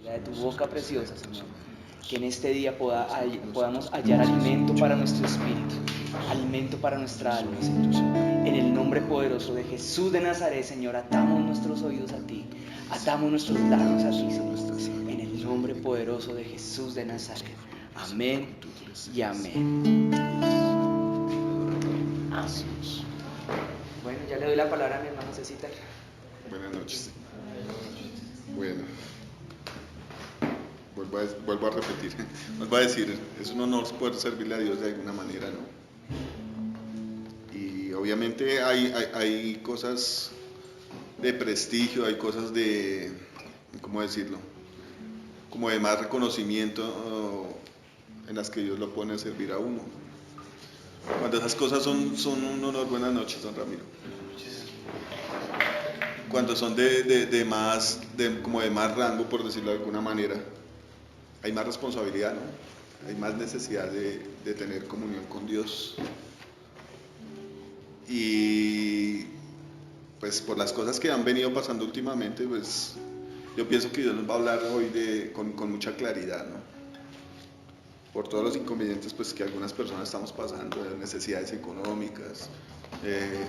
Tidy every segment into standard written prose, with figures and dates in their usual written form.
la de tu boca preciosa, Señor. Que en este día podamos hallar alimento para nuestro espíritu, alimento para nuestra alma, Señor. En el nombre poderoso de Jesús de Nazaret, Señor, atamos nuestros oídos a ti, atamos nuestros labios a ti, Señor. En el nombre poderoso de Jesús de Nazaret. Amén y amén. Amén. Bueno, ya le doy la palabra a mi hermano Cecita. Buenas noches. Bueno, vuelvo a repetir, vuelvo a decir, es un honor poder servirle a Dios de alguna manera, ¿no? Y obviamente hay cosas de prestigio, hay cosas de, ¿cómo decirlo? Como de más reconocimiento en las que Dios lo pone a servir a uno. Cuando esas cosas son un honor. Buenas noches, don Ramiro. Cuando son como de más rango, por decirlo de alguna manera, hay más responsabilidad, ¿no? Hay más necesidad de tener comunión con Dios. Y pues por las cosas que han venido pasando últimamente, pues yo pienso que Dios nos va a hablar hoy con mucha claridad, ¿no? Por todos los inconvenientes pues que algunas personas estamos pasando, de necesidades económicas,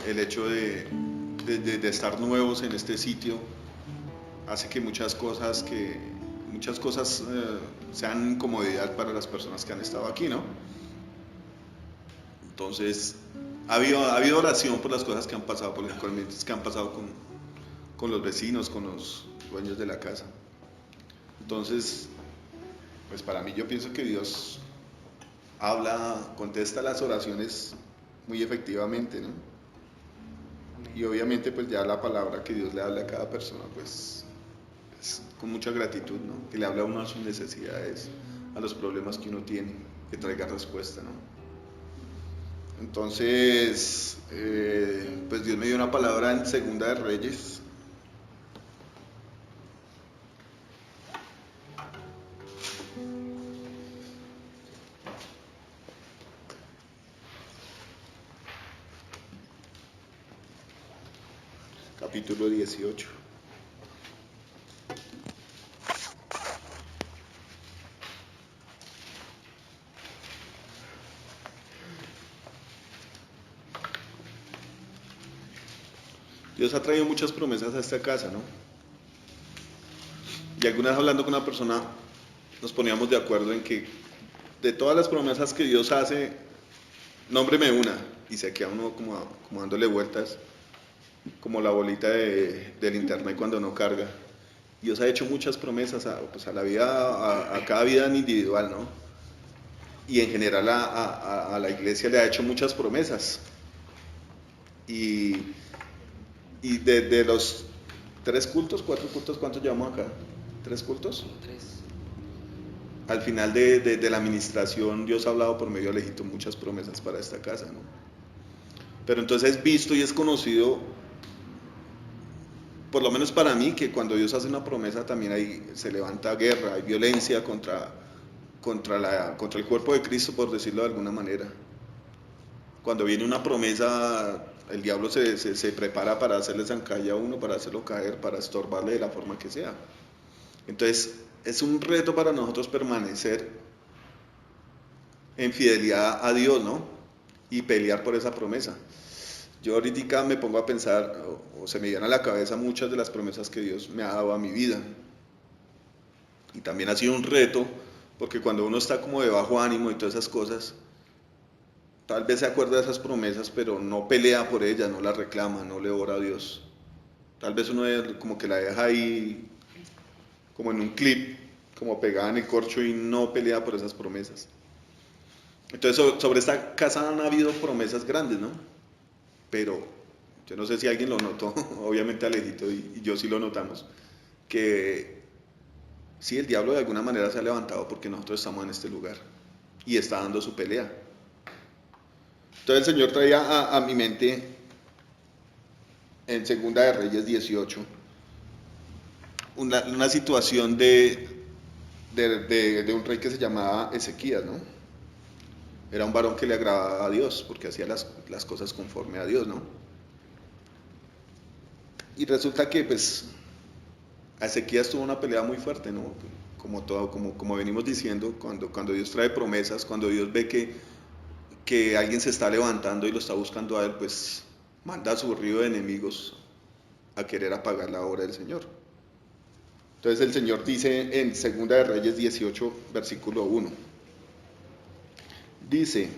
el hecho de estar nuevos en este sitio hace que muchas cosas sean incomodidad para las personas que han estado aquí, ¿no? Entonces ha habido oración por las cosas que han pasado, por los inconvenientes que han pasado con los vecinos, con los dueños de la casa. Entonces, pues para mí, yo pienso que Dios contesta las oraciones muy efectivamente, ¿no? Y obviamente pues ya la palabra que Dios le habla a cada persona pues es con mucha gratitud, ¿no? Que le habla a uno a sus necesidades, a los problemas que uno tiene, que traiga respuesta, ¿no? Entonces, pues Dios me dio una palabra en Segunda de Reyes. Capítulo 18. Dios ha traído muchas promesas a esta casa, ¿no? Y alguna vez hablando con una persona nos poníamos de acuerdo en que de todas las promesas que Dios hace, nómbreme una, y se queda uno como dándole vueltas, como la bolita del internet cuando no carga. Dios ha hecho muchas promesas a la vida, a cada vida en individual, ¿no? Y en general a la iglesia le ha hecho muchas promesas. Y de los 3 cultos, 4 cultos, ¿cuántos llevamos acá? ¿3 cultos? 3. Al final de la administración, Dios ha hablado por medio de Alejito muchas promesas para esta casa, ¿no? Pero entonces es visto y es conocido, por lo menos para mí, que cuando Dios hace una promesa también se levanta guerra, hay violencia contra el cuerpo de Cristo, por decirlo de alguna manera. Cuando viene una promesa, el diablo se prepara para hacerle zancalla a uno, para hacerlo caer, para estorbarle de la forma que sea. Entonces, es un reto para nosotros permanecer en fidelidad a Dios, ¿no? Y pelear por esa promesa. Yo ahorita me pongo a pensar, o se me vienen a la cabeza muchas de las promesas que Dios me ha dado a mi vida. Y también ha sido un reto, porque cuando uno está como de bajo ánimo y todas esas cosas, tal vez se acuerda de esas promesas, pero no pelea por ellas, no las reclama, no le ora a Dios. Tal vez uno como que la deja ahí, como en un clip, como pegada en el corcho, y no pelea por esas promesas. Entonces, sobre esta casa han habido promesas grandes, ¿no? Pero yo no sé si alguien lo notó, obviamente Alejito y yo sí lo notamos, que sí, el diablo de alguna manera se ha levantado porque nosotros estamos en este lugar y está dando su pelea. Entonces el Señor traía a mi mente en Segunda de Reyes 18 una situación de un rey que se llamaba Ezequías, ¿no? Era un varón que le agradaba a Dios porque hacía las cosas conforme a Dios, ¿no? Y resulta que pues a Ezequías tuvo una pelea muy fuerte, ¿no? como venimos diciendo, cuando Dios trae promesas, cuando Dios ve que alguien se está levantando y lo está buscando a él, pues manda a su río de enemigos a querer apagar la obra del Señor. Entonces el Señor dice en 2 de Reyes 18, versículo 1, dice: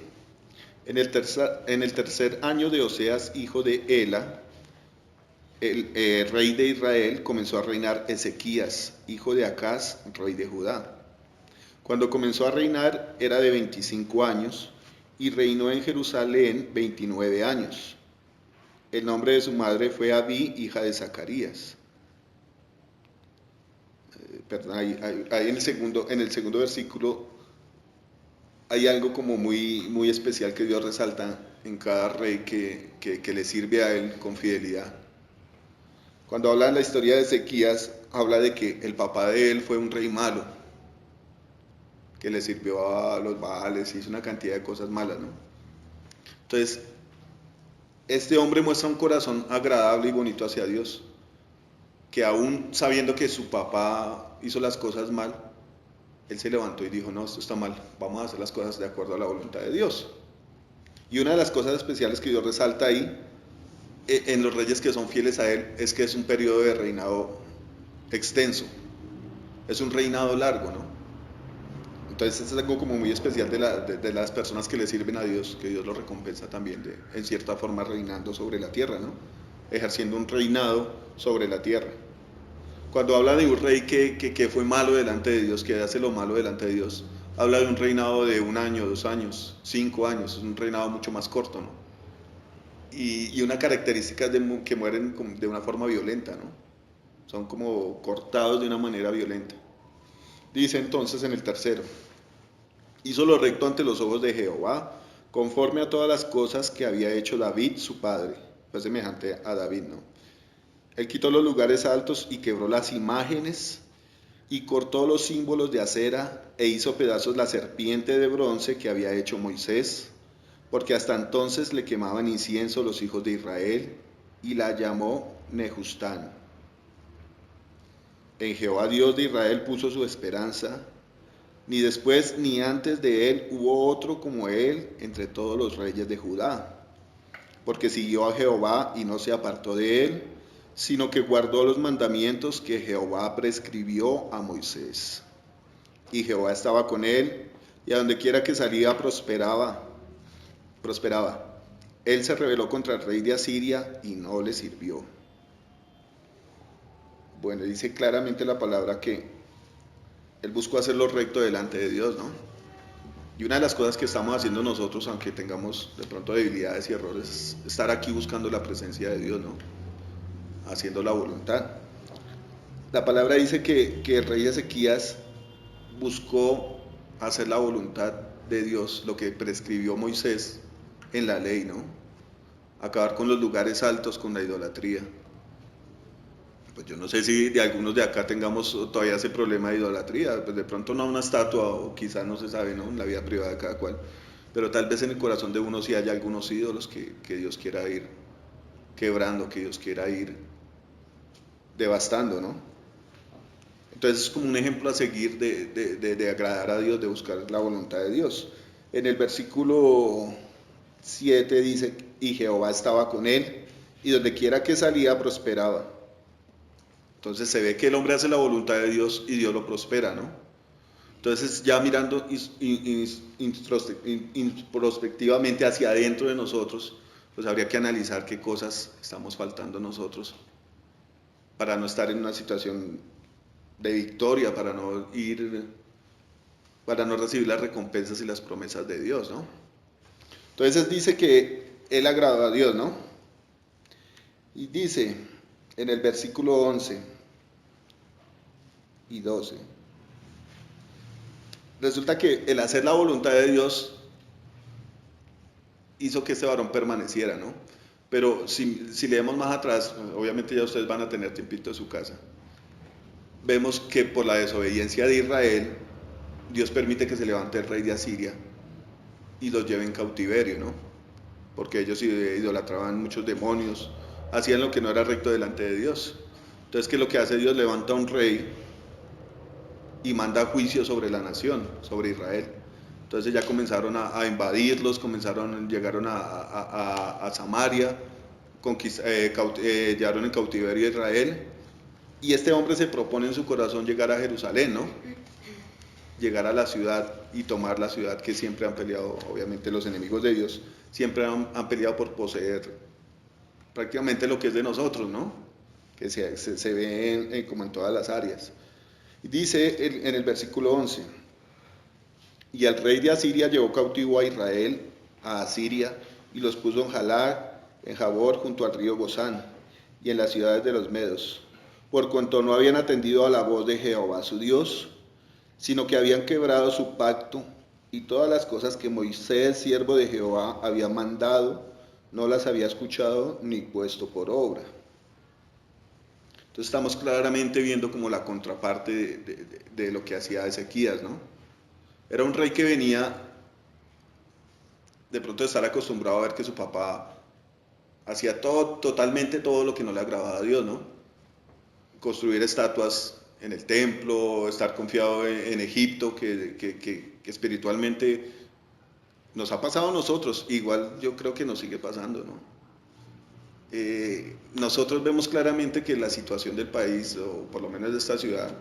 en el tercer año de Oseas, hijo de Ela, el rey de Israel, comenzó a reinar Ezequías, hijo de Acaz, rey de Judá. Cuando comenzó a reinar era de 25 años y reinó en Jerusalén 29 años. El nombre de su madre fue Abí, hija de Zacarías. Perdón, ahí en el segundo versículo hay algo como muy especial que Dios resalta en cada rey que le sirve a él con fidelidad. Cuando habla de la historia de Ezequías, habla de que el papá de él fue un rey malo, que le sirvió a los Baales, hizo una cantidad de cosas malas, ¿no? Entonces, este hombre muestra un corazón agradable y bonito hacia Dios, que aún sabiendo que su papá hizo las cosas mal, él se levantó y dijo: no, esto está mal, vamos a hacer las cosas de acuerdo a la voluntad de Dios. Y una de las cosas especiales que Dios resalta ahí, en los reyes que son fieles a él, es que es un periodo de reinado extenso, es un reinado largo, ¿no? Entonces es algo como muy especial de las personas que le sirven a Dios, que Dios lo recompensa también en cierta forma reinando sobre la tierra, ¿no? Ejerciendo un reinado sobre la tierra. Cuando habla de un rey que fue malo delante de Dios, que hace lo malo delante de Dios, habla de un reinado de 1 año, 2 años, 5 años, es un reinado mucho más corto, ¿no? Y una característica es que mueren de una forma violenta, ¿no? Son como cortados de una manera violenta. Dice entonces en el tercero: hizo lo recto ante los ojos de Jehová, conforme a todas las cosas que había hecho David su padre. Fue semejante a David, ¿no? Él quitó los lugares altos y quebró las imágenes y cortó los símbolos de acera e hizo pedazos la serpiente de bronce que había hecho Moisés, porque hasta entonces le quemaban incienso los hijos de Israel, y la llamó Nehustán. En Jehová Dios de Israel puso su esperanza, ni después ni antes de él hubo otro como él entre todos los reyes de Judá, porque siguió a Jehová y no se apartó de él, sino que guardó los mandamientos que Jehová prescribió a Moisés. Y Jehová estaba con él, y a donde quiera que salía prosperaba. Él se rebeló contra el rey de Asiria y no le sirvió. Bueno, dice claramente la palabra que él buscó hacer lo recto delante de Dios, ¿no? Y una de las cosas que estamos haciendo nosotros, aunque tengamos de pronto debilidades y errores, es estar aquí buscando la presencia de Dios, ¿no? Haciendo la voluntad. La palabra dice que el rey Ezequías buscó hacer la voluntad de Dios, lo que prescribió Moisés en la ley, ¿no? Acabar con los lugares altos, con la idolatría. Pues yo no sé si de algunos de acá tengamos todavía ese problema de idolatría, pues de pronto no una estatua, o quizás no se sabe, ¿no? En la vida privada de cada cual, pero tal vez en el corazón de uno sí haya algunos ídolos que Dios quiera ir quebrando, que Dios quiera ir devastando, ¿no? Entonces es como un ejemplo a seguir de agradar a Dios, de buscar la voluntad de Dios. En el versículo 7 dice: y Jehová estaba con él, y donde quiera que salía prosperaba. Entonces se ve que el hombre hace la voluntad de Dios y Dios lo prospera, ¿no? Entonces ya mirando introspectivamente hacia adentro de nosotros, pues habría que analizar qué cosas estamos faltando nosotros para no estar en una situación de victoria, para no recibir las recompensas y las promesas de Dios, ¿no? Entonces dice que él agradó a Dios, ¿no? Y dice en el versículo 11 y 12, resulta que el hacer la voluntad de Dios hizo que este varón permaneciera, ¿no? Pero si leemos más atrás, obviamente ya ustedes van a tener tiempito de su casa, vemos que por la desobediencia de Israel, Dios permite que se levante el rey de Asiria y los lleve en cautiverio, ¿no? Porque ellos idolatraban muchos demonios, hacían lo que no era recto delante de Dios. Entonces, ¿qué es lo que hace Dios? Levanta un rey y manda juicio sobre la nación, sobre Israel. Entonces ya comenzaron a invadirlos, llegaron a Samaria, llegaron en cautiverio a Israel, y este hombre se propone en su corazón llegar a Jerusalén, ¿no? Llegar a la ciudad y tomar la ciudad, que siempre han peleado, obviamente los enemigos de Dios, siempre han peleado por poseer prácticamente lo que es de nosotros, ¿no? Que se ve como en todas las áreas. Y dice en el versículo 11, y el rey de Asiria llevó cautivo a Israel, a Asiria, y los puso en Jalar, en Jabor, junto al río Gozán, y en las ciudades de los medos, por cuanto no habían atendido a la voz de Jehová su Dios, sino que habían quebrado su pacto, y todas las cosas que Moisés, siervo de Jehová, había mandado, no las había escuchado ni puesto por obra. Entonces estamos claramente viendo como la contraparte de lo que hacía Ezequías, ¿no? Era un rey que venía de pronto de estar acostumbrado a ver que su papá hacía totalmente todo lo que no le agradaba a Dios, ¿no? Construir estatuas en el templo, estar confiado en Egipto, que espiritualmente nos ha pasado a nosotros, igual yo creo que nos sigue pasando, ¿no? Nosotros vemos claramente que la situación del país, o por lo menos de esta ciudad,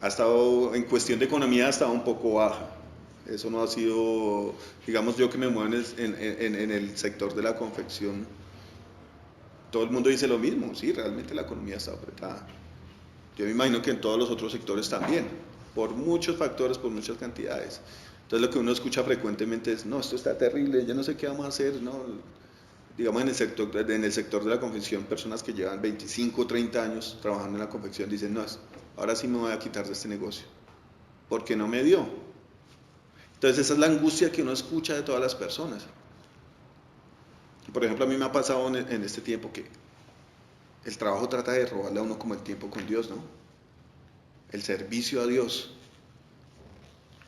ha estado, en cuestión de economía, ha estado un poco baja. Eso no ha sido, digamos, yo que me muevo en el sector de la confección, todo el mundo dice lo mismo, sí, realmente la economía está apretada. Yo me imagino que en todos los otros sectores también, por muchos factores, por muchas cantidades. Entonces lo que uno escucha frecuentemente es, no, esto está terrible, yo no sé qué vamos a hacer, no. Digamos, en el sector de la confección, personas que llevan 25 o 30 años trabajando en la confección dicen, no, ahora sí me voy a quitar de este negocio, porque no me dio. Entonces esa es la angustia que uno escucha de todas las personas. Por ejemplo, a mí me ha pasado en este tiempo que el trabajo trata de robarle a uno como el tiempo con Dios, ¿no? El servicio a Dios.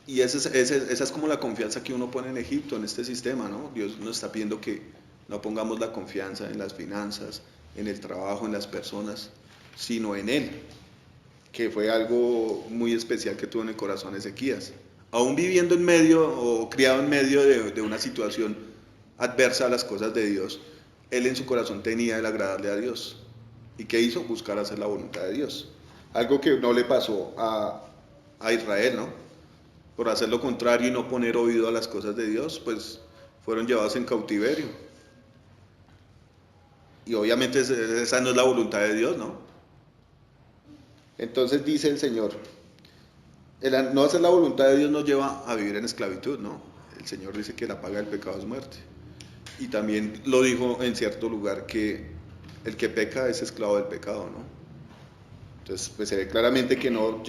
Y esa es como la confianza que uno pone en Egipto, en este sistema, ¿no? Dios nos está pidiendo que no pongamos la confianza en las finanzas, en el trabajo, en las personas, sino en Él, que fue algo muy especial que tuvo en el corazón Ezequías. Aún viviendo en medio o criado en medio de una situación adversa a las cosas de Dios, él en su corazón tenía el agradarle a Dios. ¿Y qué hizo? Buscar hacer la voluntad de Dios. Algo que no le pasó a Israel, ¿no? Por hacer lo contrario y no poner oído a las cosas de Dios, pues fueron llevados en cautiverio. Y obviamente esa no es la voluntad de Dios, ¿no? Entonces dice el Señor, no hacer la voluntad de Dios nos lleva a vivir en esclavitud, ¿no? El Señor dice que la paga del pecado es muerte. Y también lo dijo en cierto lugar que el que peca es esclavo del pecado, ¿no? Entonces, pues se ve claramente que no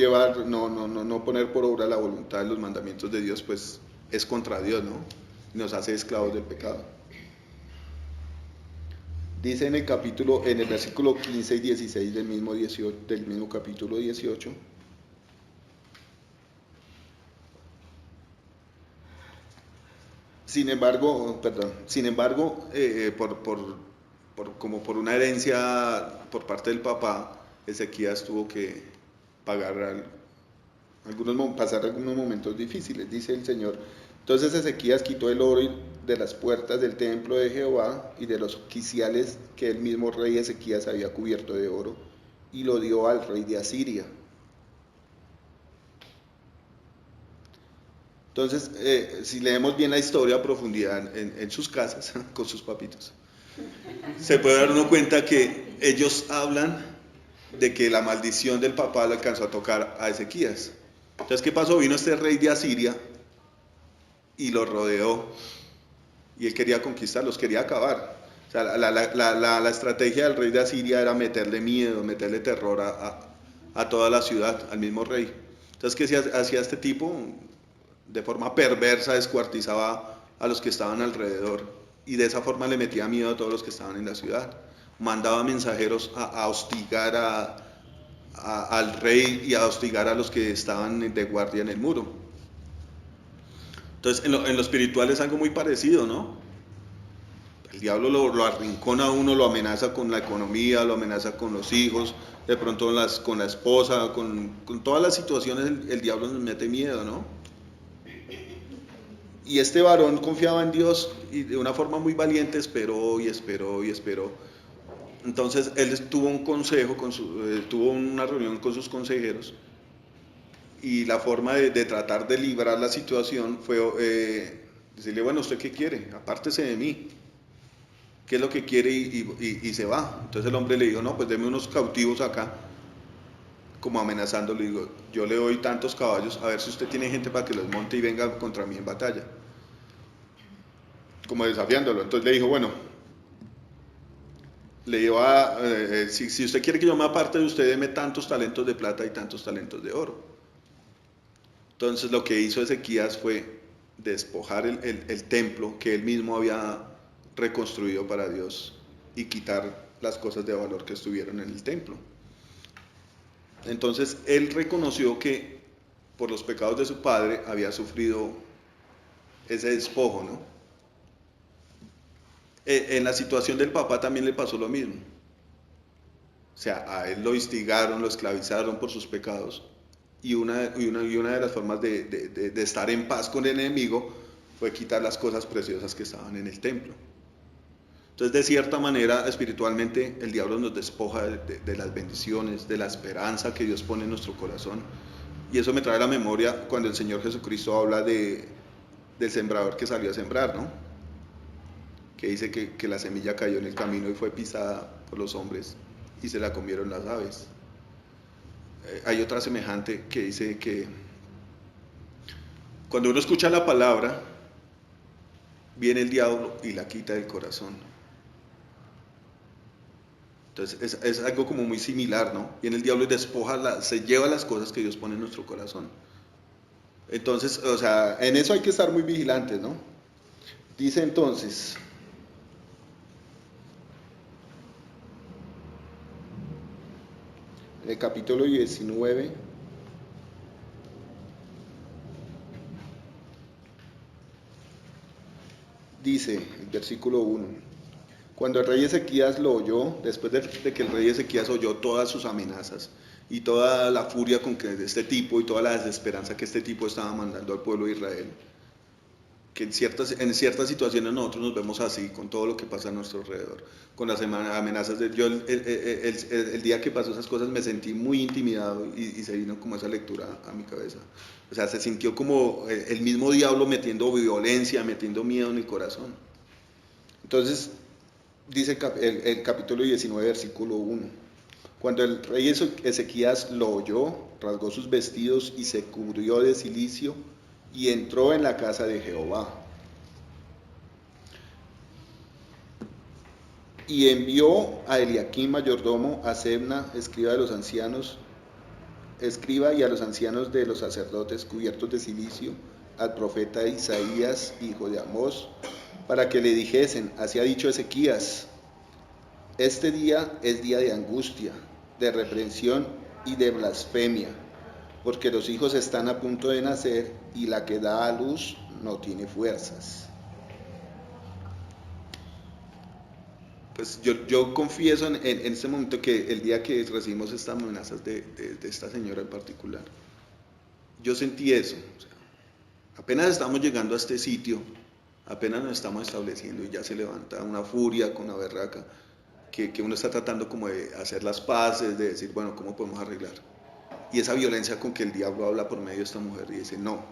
poner por obra la voluntad de los mandamientos de Dios, pues es contra Dios, ¿no? Y nos hace esclavos del pecado. Dice en el versículo 15 y 16 del mismo capítulo 18. Sin embargo, como por una herencia por parte del papá, Ezequías tuvo que pasar algunos momentos difíciles, dice el Señor. Entonces Ezequías quitó el oro de las puertas del templo de Jehová y de los quiciales que el mismo rey Ezequías había cubierto de oro, y lo dio al rey de Asiria. Entonces, si leemos bien la historia a profundidad en sus casas, con sus papitos, se puede dar uno cuenta que ellos hablan de que la maldición del papá le alcanzó a tocar a Ezequías. Entonces, ¿qué pasó? Vino este rey de Asiria y los rodeó, y él quería conquistarlos, quería acabar. O sea, la estrategia del rey de Asiria era meterle miedo, meterle terror a toda la ciudad, al mismo rey. Entonces, ¿qué hacía este tipo? De forma perversa descuartizaba a los que estaban alrededor, y de esa forma le metía miedo a todos los que estaban en la ciudad. Mandaba mensajeros a hostigar al rey y a hostigar a los que estaban de guardia en el muro. Entonces, en lo espiritual es algo muy parecido, ¿no? El diablo lo arrincona a uno, lo amenaza con la economía, lo amenaza con los hijos, de pronto con la esposa, con todas las situaciones el diablo nos mete miedo, ¿no? Y este varón confiaba en Dios y de una forma muy valiente esperó y esperó y esperó. Entonces él tuvo un consejo, tuvo una reunión con sus consejeros y la forma de tratar de librar la situación fue decirle, bueno, ¿usted qué quiere? Apártese de mí. ¿Qué es lo que quiere? Y se va. Entonces el hombre le dijo, no, pues deme unos cautivos acá, como amenazando, le digo, yo le doy tantos caballos, a ver si usted tiene gente para que los monte y venga contra mí en batalla. Como desafiándolo. Entonces le dijo, bueno, le iba si usted quiere que yo me aparte de usted, deme tantos talentos de plata y tantos talentos de oro. Entonces lo que hizo Ezequías fue despojar el templo que él mismo había reconstruido para Dios y quitar las cosas de valor que estuvieron en el templo. Entonces él reconoció que por los pecados de su padre había sufrido ese despojo, ¿no? En la situación del papá también le pasó lo mismo. O sea, a él lo instigaron, lo esclavizaron por sus pecados. Y una de las formas de estar en paz con el enemigo fue quitar las cosas preciosas que estaban en el templo. Entonces, de cierta manera, espiritualmente, el diablo nos despoja de las bendiciones, de la esperanza que Dios pone en nuestro corazón. Y eso me trae a la memoria cuando el Señor Jesucristo habla del sembrador que salió a sembrar, ¿no? Que dice que la semilla cayó en el camino y fue pisada por los hombres y se la comieron las aves. Hay otra semejante que dice que cuando uno escucha la palabra, viene el diablo y la quita del corazón. Entonces es algo como muy similar, ¿no? Viene el diablo y despoja, se lleva las cosas que Dios pone en nuestro corazón. Entonces, o sea, en eso hay que estar muy vigilantes, ¿no? Dice entonces, en el capítulo 19, dice, el versículo 1, cuando el rey Ezequías lo oyó, después de que el rey Ezequías oyó todas sus amenazas y toda la furia con que este tipo y toda la desesperanza que este tipo estaba mandando al pueblo de Israel, que en ciertas situaciones nosotros nos vemos así, con todo lo que pasa a nuestro alrededor, con las amenazas de... Yo el día que pasó esas cosas me sentí muy intimidado y se vino como esa lectura a mi cabeza. O sea, se sintió como el mismo diablo metiendo violencia, metiendo miedo en el corazón. Entonces, dice el capítulo 19, versículo 1. Cuando el rey Ezequías lo oyó, rasgó sus vestidos y se cubrió de cilicio y entró en la casa de Jehová. Y envió a Eliaquim mayordomo, a Sebna, escriba y a los ancianos de los sacerdotes cubiertos de cilicio, al profeta Isaías, hijo de Amós, para que le dijesen, así ha dicho Ezequías, este día es día de angustia, de reprensión y de blasfemia, porque los hijos están a punto de nacer y la que da a luz no tiene fuerzas. Pues yo confieso en este momento que el día que recibimos estas amenazas de esta señora en particular, yo sentí eso. O sea, apenas estamos llegando a este sitio, apenas nos estamos estableciendo y ya se levanta una furia con la berraca, que uno está tratando como de hacer las paces, de decir, bueno, ¿cómo podemos arreglar? Y esa violencia con que el diablo habla por medio de esta mujer y dice, no,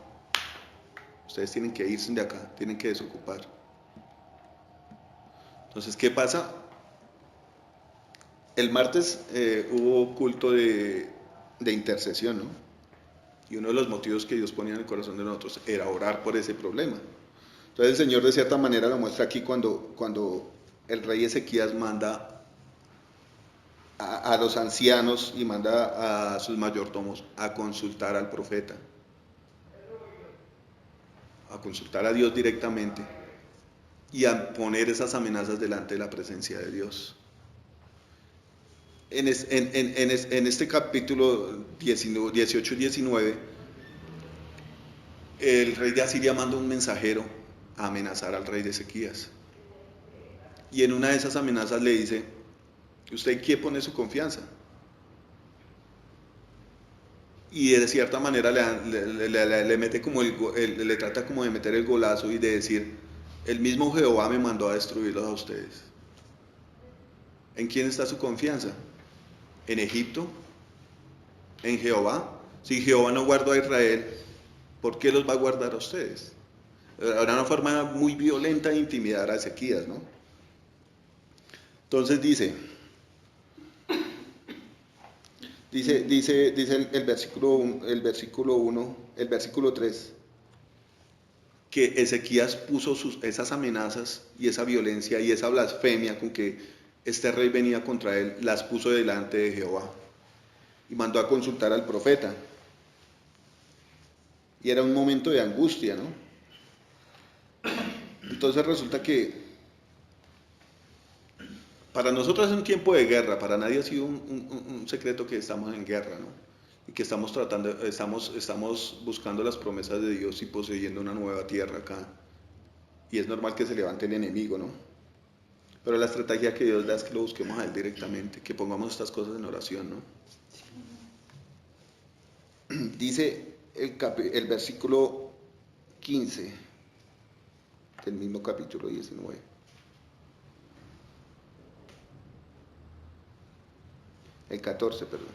ustedes tienen que irse de acá, tienen que desocupar. Entonces, ¿qué pasa? El martes hubo culto de intercesión, ¿no? Y uno de los motivos que Dios ponía en el corazón de nosotros era orar por ese problema. Entonces el Señor de cierta manera lo muestra aquí cuando el rey Ezequías manda a los ancianos y manda a sus mayordomos a consultar al profeta, a consultar a Dios directamente y a poner esas amenazas delante de la presencia de Dios. En este capítulo 18 y 19, el rey de Asiria manda un mensajero a amenazar al rey de Ezequías. Y en una de esas amenazas le dice, ¿usted en quién pone su confianza? y de cierta manera le mete como le trata como de meter el golazo y de decir, el mismo Jehová me mandó a destruirlos a ustedes. ¿En quién está su confianza? ¿En Egipto? ¿En Jehová? Si Jehová no guardó a Israel, ¿por qué los va a guardar a ustedes? Era una forma muy violenta de intimidar a Ezequías, ¿no? Entonces dice el versículo 1, el versículo 3, que Ezequías puso esas amenazas y esa violencia y esa blasfemia con que este rey venía contra él, las puso delante de Jehová y mandó a consultar al profeta. Y era un momento de angustia, ¿no? Entonces resulta que para nosotros es un tiempo de guerra, para nadie ha sido un secreto que estamos en guerra, ¿no? Y que estamos buscando las promesas de Dios y poseyendo una nueva tierra acá. Y es normal que se levante el enemigo, ¿no? Pero la estrategia que Dios da es que lo busquemos a Él directamente, que pongamos estas cosas en oración, ¿no? Dice el versículo 15 del mismo capítulo 19. El 14, perdón.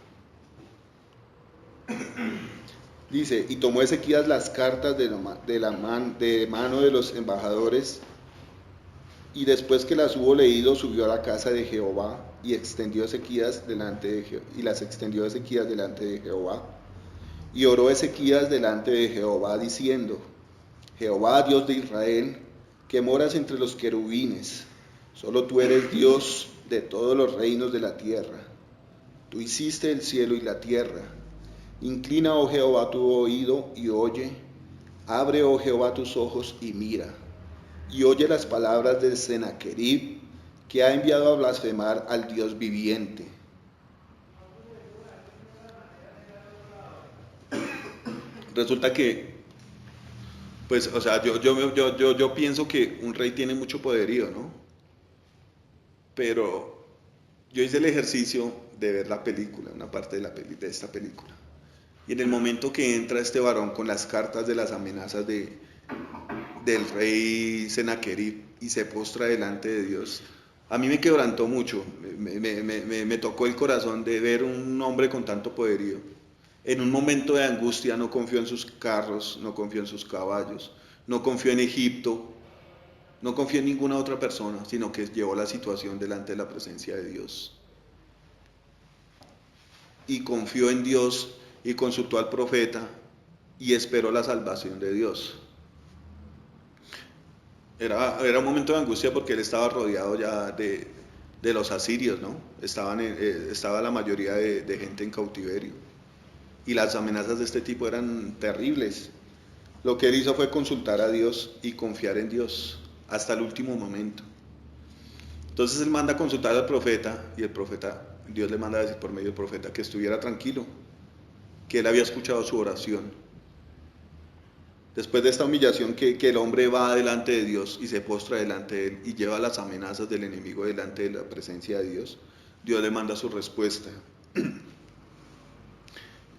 Dice, y tomó Ezequías las cartas de mano de los embajadores, y después que las hubo leído, subió a la casa de Jehová, y las extendió Ezequías delante de Jehová. Y oró Ezequías delante de Jehová, diciendo, Jehová, Dios de Israel, que moras entre los querubines, solo tú eres Dios de todos los reinos de la tierra. Tú hiciste el cielo y la tierra. Inclina, oh Jehová, tu oído y oye. Abre, oh Jehová, tus ojos y mira. Y oye las palabras de Sennacherib, que ha enviado a blasfemar al Dios viviente. Resulta que, pues, o sea, yo pienso que un rey tiene mucho poderío, ¿no? Pero yo hice el ejercicio de ver la película, una parte de esta película. Y en el momento que entra este varón con las cartas de las amenazas del rey Sennacherib y se postra delante de Dios, a mí me quebrantó mucho, me tocó el corazón de ver un hombre con tanto poderío. En un momento de angustia no confió en sus carros, no confió en sus caballos, no confió en Egipto, no confió en ninguna otra persona, sino que llevó la situación delante de la presencia de Dios. Y confió en Dios y consultó al profeta y esperó la salvación de Dios. Era un momento de angustia porque él estaba rodeado ya de los asirios, ¿no? Estaba la mayoría de gente en cautiverio. Y las amenazas de este tipo eran terribles. Lo que él hizo fue consultar a Dios y confiar en Dios hasta el último momento. Entonces él manda a consultar al profeta y Dios le manda a decir por medio del profeta que estuviera tranquilo, que él había escuchado su oración. Después de esta humillación que el hombre va delante de Dios y se postra delante de él y lleva las amenazas del enemigo delante de la presencia de Dios, Dios le manda su respuesta.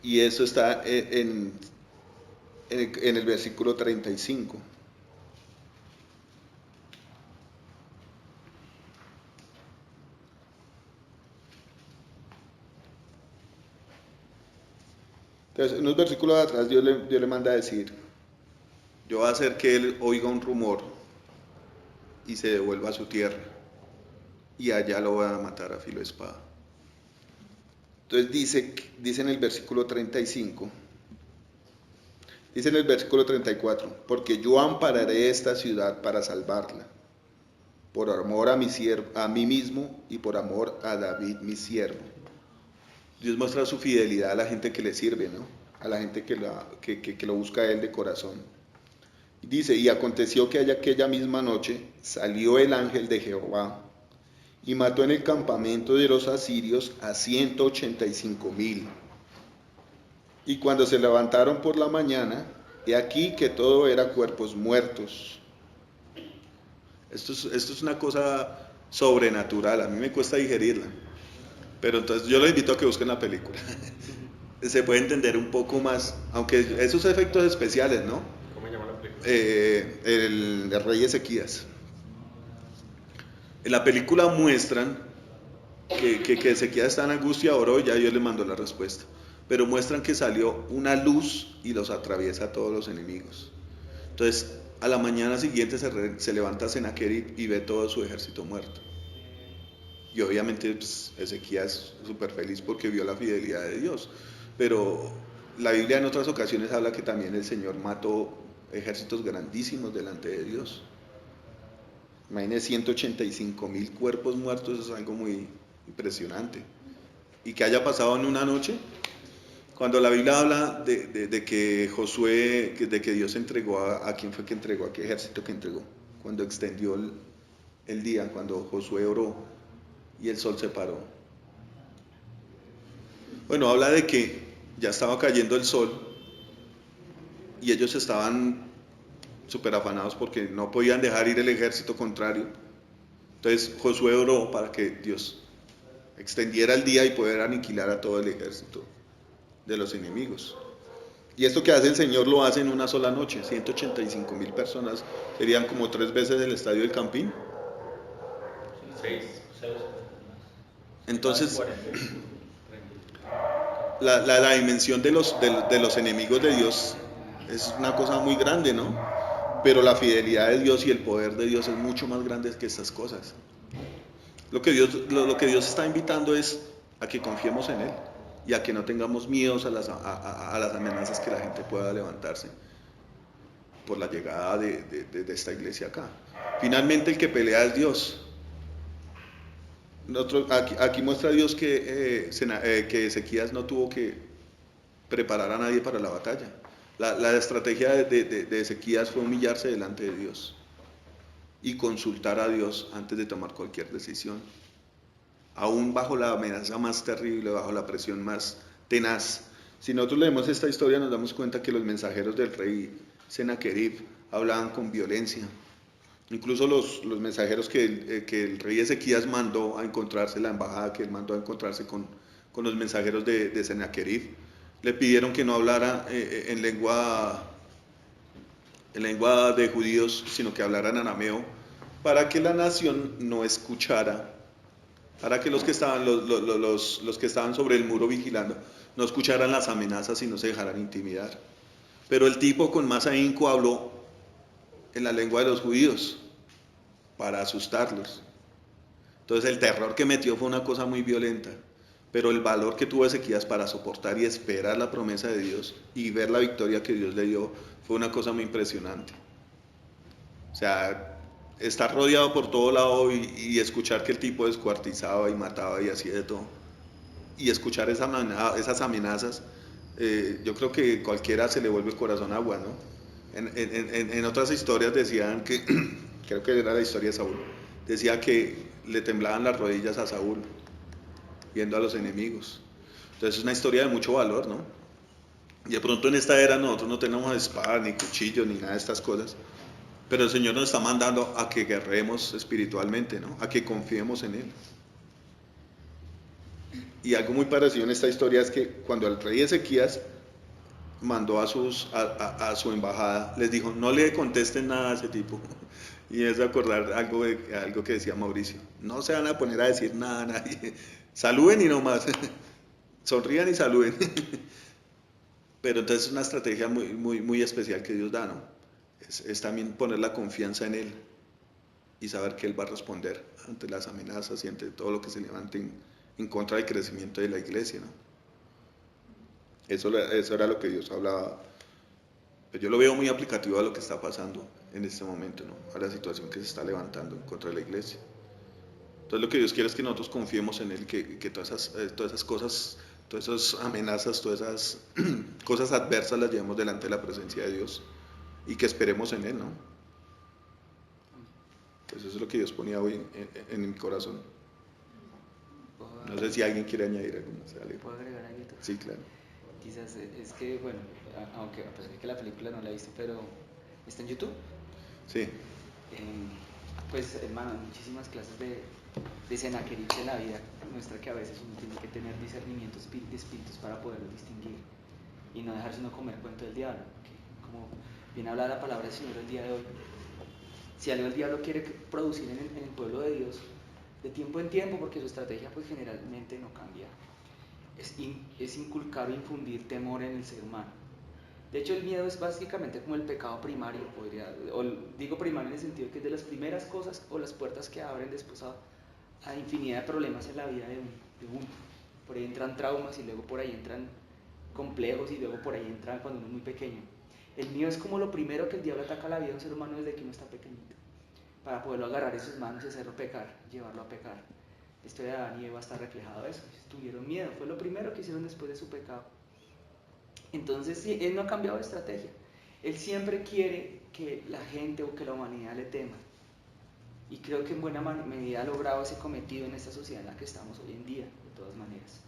Y eso está en el versículo 35. Entonces, en unos versículos atrás Dios le manda a decir, yo voy a hacer que él oiga un rumor y se devuelva a su tierra, y allá lo voy a matar a filo de espada. Entonces dice en el versículo 35, dice en el versículo 34, porque yo ampararé esta ciudad para salvarla, por amor a mí mismo y por amor a David mi siervo. Dios muestra su fidelidad a la gente que le sirve, ¿no? A la gente que lo busca a él de corazón. Dice, y aconteció que aquella misma noche salió el ángel de Jehová y mató en el campamento de los asirios a 185,000. Y cuando se levantaron por la mañana, he aquí que todo era cuerpos muertos. Esto es una cosa sobrenatural, a mí me cuesta digerirla. Pero entonces yo los invito a que busquen la película. se puede entender un poco más, aunque esos efectos especiales, ¿no? ¿Cómo se llama la película? El rey Ezequías. En la película muestran que Ezequías está en angustia, oró y ya Dios le mandó la respuesta. Pero muestran que salió una luz y los atraviesa a todos los enemigos. Entonces, a la mañana siguiente se levanta Sennacherib y ve todo su ejército muerto. Y obviamente pues, Ezequías súper feliz porque vio la fidelidad de Dios. Pero la Biblia en otras ocasiones habla que también el Señor mató ejércitos grandísimos delante de Dios. Imagínense 185,000 cuerpos muertos, eso es algo muy impresionante. Y que haya pasado en una noche, cuando la Biblia habla de que Josué, de que Dios entregó a quién fue que entregó, a qué ejército que entregó, cuando extendió el día, cuando Josué oró y el sol se paró. Bueno, habla de que ya estaba cayendo el sol y ellos estaban súper afanados porque no podían dejar ir el ejército contrario. Entonces Josué oró para que Dios extendiera el día y poder aniquilar a todo el ejército de los enemigos. Y esto que hace el Señor lo hace en una sola noche. 185,000 personas, serían como 3 veces el estadio del Campín. 6. Entonces, la dimensión de los enemigos de Dios es una cosa muy grande, ¿no? Pero la fidelidad de Dios y el poder de Dios es mucho más grande que estas cosas. Lo que Dios está invitando es a que confiemos en Él y a que no tengamos miedos a las amenazas que la gente pueda levantarse por la llegada de esta iglesia acá. Finalmente el que pelea es Dios. Aquí muestra Dios que Ezequías no tuvo que preparar a nadie para la batalla. La estrategia de Ezequías fue humillarse delante de Dios y consultar a Dios antes de tomar cualquier decisión. Aún bajo la amenaza más terrible, bajo la presión más tenaz. Si nosotros leemos esta historia nos damos cuenta que los mensajeros del rey Sennacherib hablaban con violencia. Incluso los mensajeros que el rey Ezequías mandó a encontrarse, la embajada que él mandó a encontrarse con los mensajeros de Sennacherib, le pidieron que no hablara en lengua de judíos, sino que hablara en arameo, para que la nación no escuchara, para que los que estaban sobre el muro vigilando no escucharan las amenazas y no se dejaran intimidar. Pero el tipo con más ahínco habló en la lengua de los judíos para asustarlos. Entonces el terror que metió fue una cosa muy violenta, pero el valor que tuvo Ezequías para soportar y esperar la promesa de Dios y ver la victoria que Dios le dio fue una cosa muy impresionante. O sea, estar rodeado por todo lado y escuchar que el tipo descuartizaba y mataba y hacía de todo, y escuchar esas amenazas, yo creo que cualquiera se le vuelve el corazón agua, ¿no? En otras historias decían que, creo que era la historia de Saúl, decía que le temblaban las rodillas a Saúl viendo a los enemigos. Entonces es una historia de mucho valor, ¿no? Y de pronto en esta era nosotros no tenemos espada, ni cuchillo, ni nada de estas cosas, pero el Señor nos está mandando a que guerremos espiritualmente, ¿no? A que confiemos en Él. Y algo muy parecido en esta historia es que cuando el rey Ezequías mandó a su embajada, les dijo, no le contesten nada a ese tipo. Y es de acordar algo que decía Mauricio, no se van a poner a decir nada a nadie, saluden y no más, sonrían y saluden. Pero entonces es una estrategia muy, muy, muy especial que Dios da, ¿no? Es también poner la confianza en Él y saber que Él va a responder ante las amenazas y ante todo lo que se levante en contra del crecimiento de la iglesia, ¿no? Eso era lo que Dios hablaba. Pero yo lo veo muy aplicativo a lo que está pasando en este momento, ¿no? A la situación que se está levantando en contra de la iglesia. Entonces lo que Dios quiere es que nosotros confiemos en Él, que todas esas cosas, todas esas amenazas, todas esas cosas adversas las llevemos delante de la presencia de Dios y que esperemos en Él, ¿no? Pues eso es lo que Dios ponía hoy en mi corazón. No sé si alguien quiere añadir algo más. ¿Puedo agregar algo? Sí, claro. Quizás es que, bueno, aunque a pesar de que la película no la he visto, pero está en YouTube. Sí. Pues, hermano, muchísimas clases de Sennacherib en la vida. muestra que a veces uno tiene que tener discernimiento de espíritus para poderlos distinguir y no dejarse uno comer cuento del diablo, que como bien habla la palabra del Señor el día de hoy, si algo el diablo quiere producir en el pueblo de Dios de tiempo en tiempo, porque su estrategia pues generalmente no cambia, es inculcar o infundir temor en el ser humano. De hecho, el miedo es básicamente como el pecado primario, o digo primario en el sentido que es de las primeras cosas o las puertas que abren después a infinidad de problemas en la vida de uno. Por ahí entran traumas y luego por ahí entran complejos y luego por ahí entran cuando uno es muy pequeño. El miedo es como lo primero que el diablo ataca a la vida de un ser humano desde que uno está pequeñito, para poderlo agarrar en sus manos y hacerlo pecar, llevarlo a pecar. La historia de Adán y Eva está reflejado eso. Tuvieron miedo, fue lo primero que hicieron después de su pecado. Entonces, sí, él no ha cambiado de estrategia. Él siempre quiere que la gente o que la humanidad le tema. Y creo que en buena medida ha logrado ese cometido en esta sociedad en la que estamos hoy en día, de todas maneras.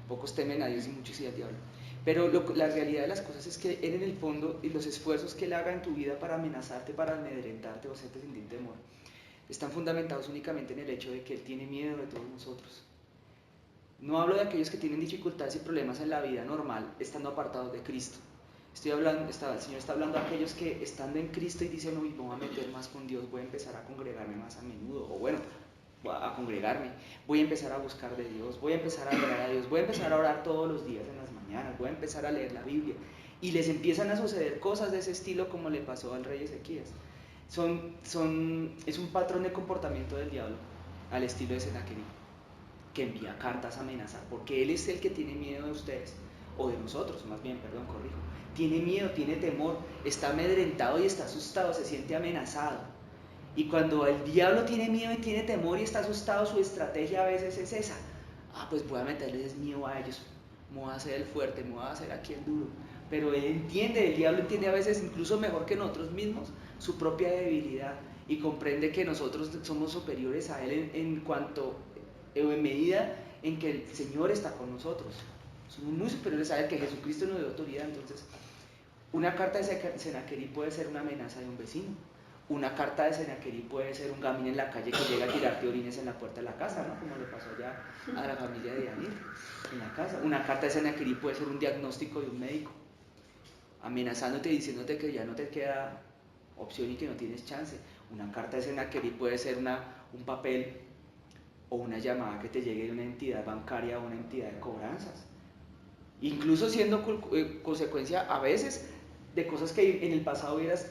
Pocos temen a Dios y muchos sí al diablo. Pero la realidad de las cosas es que él en el fondo, y los esfuerzos que él haga en tu vida para amenazarte, para amedrentarte o hacerte sentir temor, están fundamentados únicamente en el hecho de que él tiene miedo de todos nosotros. No hablo de aquellos que tienen dificultades y problemas en la vida normal, estando apartados de Cristo. El Señor está hablando de aquellos que estando en Cristo y dicen, uy, voy a meter más con Dios, voy a empezar a congregarme más a menudo, o bueno, a congregarme, voy a empezar a buscar de Dios, voy a empezar a adorar a Dios, voy a empezar a orar todos los días en las mañanas, voy a empezar a leer la Biblia. Y les empiezan a suceder cosas de ese estilo como le pasó al rey Ezequías. Es un patrón de comportamiento del diablo, al estilo de Sennacherib, que envía cartas a amenazar, porque él es el que tiene miedo de ustedes, o de nosotros, más bien, perdón, corrijo. Tiene miedo, tiene temor, está amedrentado y está asustado, se siente amenazado. Y cuando el diablo tiene miedo y tiene temor y está asustado, su estrategia a veces es esa. Pues voy a meterles miedo a ellos, me voy a hacer el fuerte, me voy a hacer aquí el duro. Pero el diablo entiende a veces incluso mejor que nosotros mismos su propia debilidad y comprende que nosotros somos superiores a él en medida en que el Señor está con nosotros. Somos muy superiores a él, que Jesucristo nos dio autoridad. Entonces, una carta de Sennacherib puede ser una amenaza de un vecino. Una carta de Sennacherib puede ser un gamín en la calle que llega a tirarte orines en la puerta de la casa, ¿no? Como le pasó allá a la familia de Daniel en la casa. Una carta de Sennacherib puede ser un diagnóstico de un médico, amenazándote y diciéndote que ya no te queda opción y que no tienes chance. Una carta de Sennacherib puede ser un papel o una llamada que te llegue de una entidad bancaria o una entidad de cobranzas. Incluso siendo consecuencia a veces de cosas que en el pasado hubieras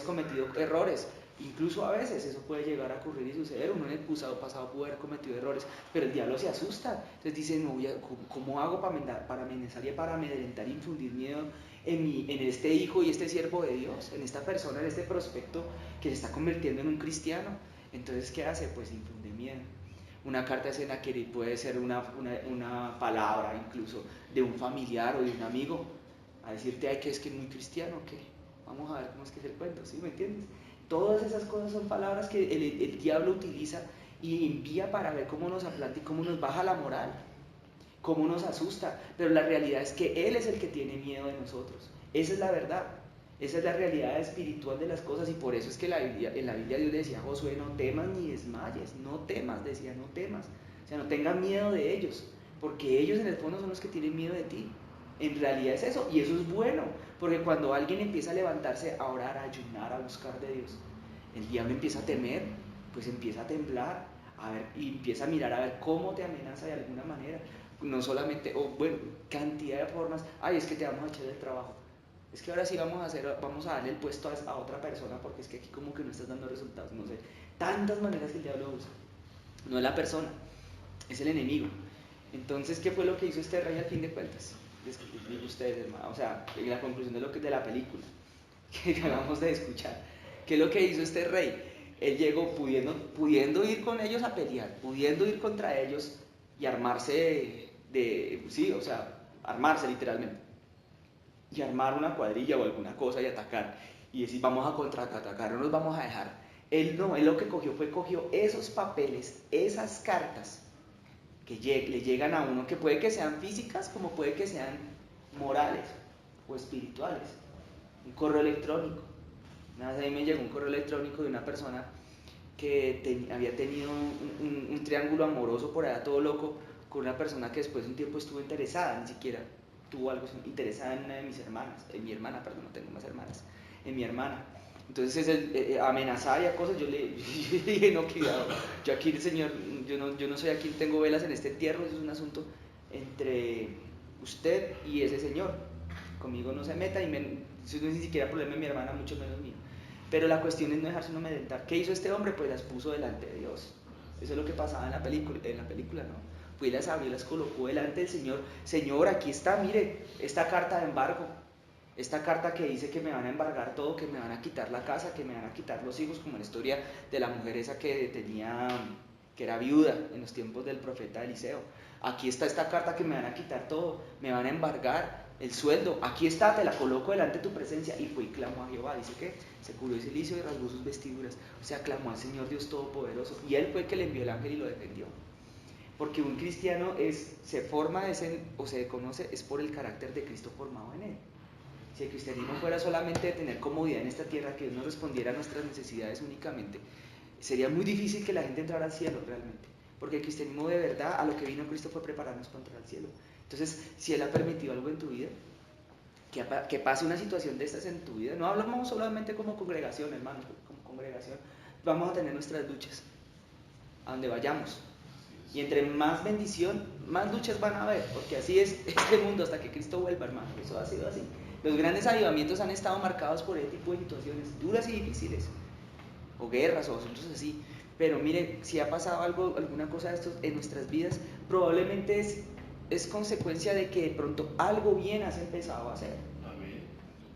cometido errores. Incluso a veces eso puede llegar a ocurrir y suceder. Uno en el pasado pudo haber cometido errores, pero el diablo se asusta. Entonces dice, no, ¿cómo hago para amenazar y para amedrentar y infundir miedo en este hijo y este siervo de Dios, en esta persona, en este prospecto que se está convirtiendo en un cristiano? Entonces, ¿qué hace? Pues infunde miedo. Una carta de Sennacherib puede ser una palabra incluso de un familiar o de un amigo a decirte, ay, que es muy cristiano, ¿qué? Vamos a ver cómo es que es el cuento, ¿sí? ¿Me entiendes? Todas esas cosas son palabras que el diablo utiliza y envía para ver cómo nos aplanta y cómo nos baja la moral, cómo nos asusta. Pero la realidad es que él es el que tiene miedo de nosotros. Esa es la verdad. Esa es la realidad espiritual de las cosas, y por eso es que en la Biblia Dios le decía a Josué, no temas ni desmayes, no temas, decía, no temas. O sea, no tengas miedo de ellos, porque ellos en el fondo son los que tienen miedo de ti. En realidad es eso, y eso es bueno, porque cuando alguien empieza a levantarse, a orar, a ayunar, a buscar de Dios, el diablo empieza a temer, pues empieza a temblar, a ver, y empieza a mirar a ver cómo te amenaza de alguna manera. No solamente, cantidad de formas, ay, es que te vamos a echar del trabajo. Es que ahora sí vamos a darle el puesto a otra persona porque es que aquí como que no estás dando resultados, no sé, tantas maneras que el diablo usa. No es la persona, es el enemigo. Entonces, ¿qué fue lo que hizo este rey al fin de cuentas? Les digo a ustedes, hermano, o sea, en la conclusión de la película que acabamos de escuchar. ¿Qué es lo que hizo este rey? Él llegó pudiendo ir con ellos a pelear, pudiendo ir contra ellos y armarse armarse literalmente. Y armar una cuadrilla o alguna cosa y atacar y decir vamos a contraatacar, no nos vamos a dejar. Él lo que cogió esos papeles, esas cartas que le llegan a uno, que puede que sean físicas como puede que sean morales o espirituales. Un correo electrónico. Una vez a mí me llegó un correo electrónico de una persona que había tenido un triángulo amoroso por allá todo loco con una persona que después de un tiempo estuvo interesada, ni siquiera tuvo algo interesada en una de mis hermanas, en mi hermana, perdón, no tengo más hermanas, en mi hermana. Entonces amenazaba y a cosas, yo le dije, no, cuidado, yo aquí el Señor, yo no soy aquí, tengo velas en este entierro, eso es un asunto entre usted y ese Señor, conmigo no se meta, eso no es ni siquiera problema de mi hermana, mucho menos mío. Pero la cuestión es no dejarse uno amedrentar. ¿Qué hizo este hombre? Pues las puso delante de Dios. Eso es lo que pasaba en la película, ¿no? Fue y las abrió y las colocó delante del Señor. Señor, aquí está, mire, esta carta de embargo. Esta carta que dice que me van a embargar todo, que me van a quitar la casa, que me van a quitar los hijos, como la historia de la mujer esa que era viuda en los tiempos del profeta Eliseo. Aquí está esta carta que me van a quitar todo, me van a embargar el sueldo, aquí está, te la coloco delante de tu presencia. Y fue y clamó a Jehová, dice que se cubrió ese licio y rasgó sus vestiduras, o sea, clamó al Señor Dios Todopoderoso, y él fue el que le envió el ángel y lo defendió. Porque un cristiano se forma o se conoce es por el carácter de Cristo formado en él. Si el cristianismo fuera solamente de tener comodidad en esta tierra, que Dios nos respondiera a nuestras necesidades únicamente, sería muy difícil que la gente entrara al cielo realmente. Porque el cristianismo de verdad, a lo que vino Cristo fue prepararnos para entrar al cielo. Entonces, si Él ha permitido algo en tu vida, que pase una situación de estas en tu vida, no hablamos solamente como congregación, hermanos, como congregación, vamos a tener nuestras luchas, a donde vayamos. Y entre más bendición, más luchas van a haber, porque así es este mundo hasta que Cristo vuelva, hermano. Eso ha sido así. Los grandes avivamientos han estado marcados por este tipo de situaciones duras y difíciles, o guerras, o asuntos así. Pero mire, si ha pasado alguna cosa de esto en nuestras vidas, probablemente es consecuencia de que de pronto algo bien has empezado a hacer. Amén.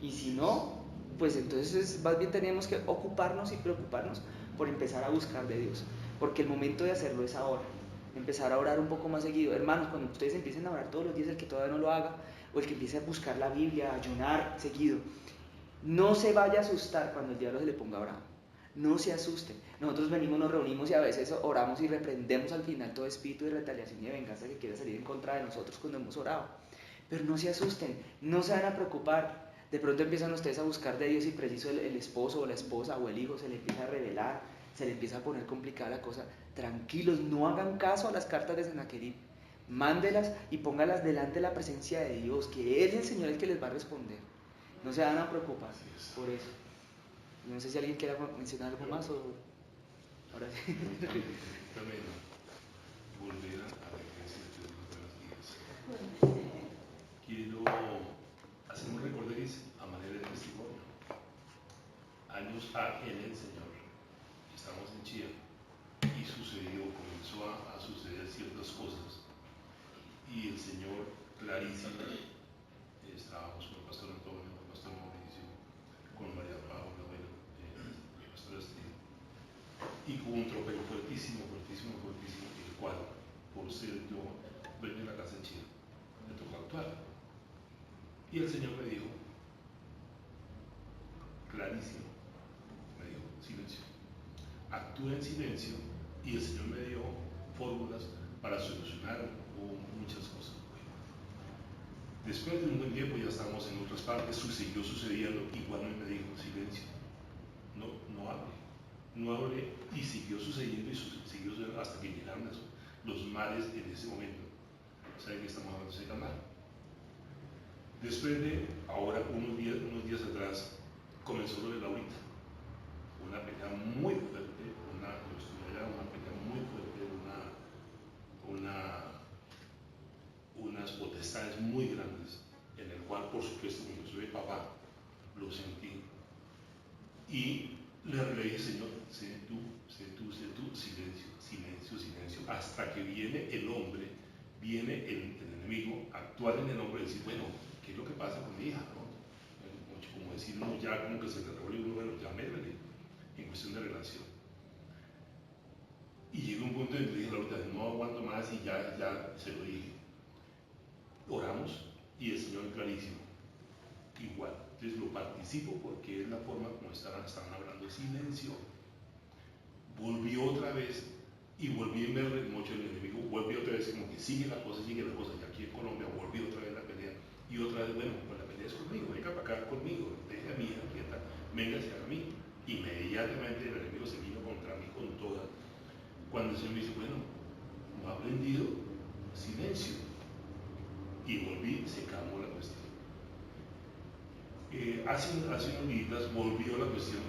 Y si no, pues entonces más bien tenemos que ocuparnos y preocuparnos por empezar a buscar de Dios, porque el momento de hacerlo es ahora. Empezar a orar un poco más seguido. Hermanos, cuando ustedes empiecen a orar todos los días, el que todavía no lo haga, o el que empiece a buscar la Biblia, a ayunar seguido, no se vaya a asustar cuando el diablo se le ponga bravo. No se asusten. Nosotros venimos, nos reunimos y a veces oramos y reprendemos al final todo espíritu de retaliación y de venganza que quiera salir en contra de nosotros cuando hemos orado. Pero no se asusten, no se van a preocupar. De pronto empiezan ustedes a buscar de Dios y preciso el esposo o la esposa o el hijo se le empieza a revelar, se le empieza a poner complicada la cosa. Tranquilos, no hagan caso a las cartas de Sennacherib. Mándelas y póngalas delante de la presencia de Dios, que Él es el Señor el que les va a responder. No se van a preocupar por eso. No sé si alguien quiera mencionar algo más o... Ahora sí. También volver a la iglesia de los buenos días. Quiero hacer un recorderis a manera de testimonio. Años en el Señor, estamos en Chía y comenzó a suceder ciertas cosas. Y el Señor clarísimo, estábamos con el pastor Antonio, con el pastor Mauricio, con María Paula, el pastor Astrid, y hubo un tropel fuertísimo, el cual, por ser yo, dueño de la casa en Chile, me tocó actuar. Y el Señor me dijo, clarísimo, me dijo, silencio, actúa en silencio, y el Señor me dio fórmulas para solucionar muchas cosas. Después de un buen tiempo, ya estábamos en otras partes, siguió sucediendo, igualmente me dijo, silencio, no hable, y siguió sucediendo hasta que llegaron los mares en ese momento. ¿Saben que estamos hablando de ese canal? Después de, ahora, unos días atrás, comenzó lo de Laurita, una pelea muy fuerte, una pelea muy fuerte, unas potestades muy grandes, en el cual, por supuesto, como yo soy papá, lo sentí. Y le dije, Señor, sé tú, silencio, hasta que viene el hombre, viene el enemigo, actuar en el hombre y decir, bueno, ¿qué es lo que pasa con mi hija? ¿No? Como decir, no, ya como que se te revuelve uno, bueno, ya métele, en cuestión de relación. Y llegó un punto en que le dije, ahorita no aguanto más, y ya se lo dije. Oramos y el Señor clarísimo, igual. Entonces lo participo porque es la forma como estaban hablando, silencio. Volvió otra vez y volví a ver mucho el enemigo, volvió otra vez como que sigue la cosa, y aquí en Colombia volvió otra vez la pelea, y otra vez, bueno, pues la pelea es conmigo, venga para acá conmigo, deje a mi hija quieta, venga hacia mí. Inmediatamente el enemigo se vino contra mí con toda. Cuando el Señor me dice, bueno, no ha aprendido, silencio. Y volví, se calmó la cuestión. Hace unos días volvió la cuestión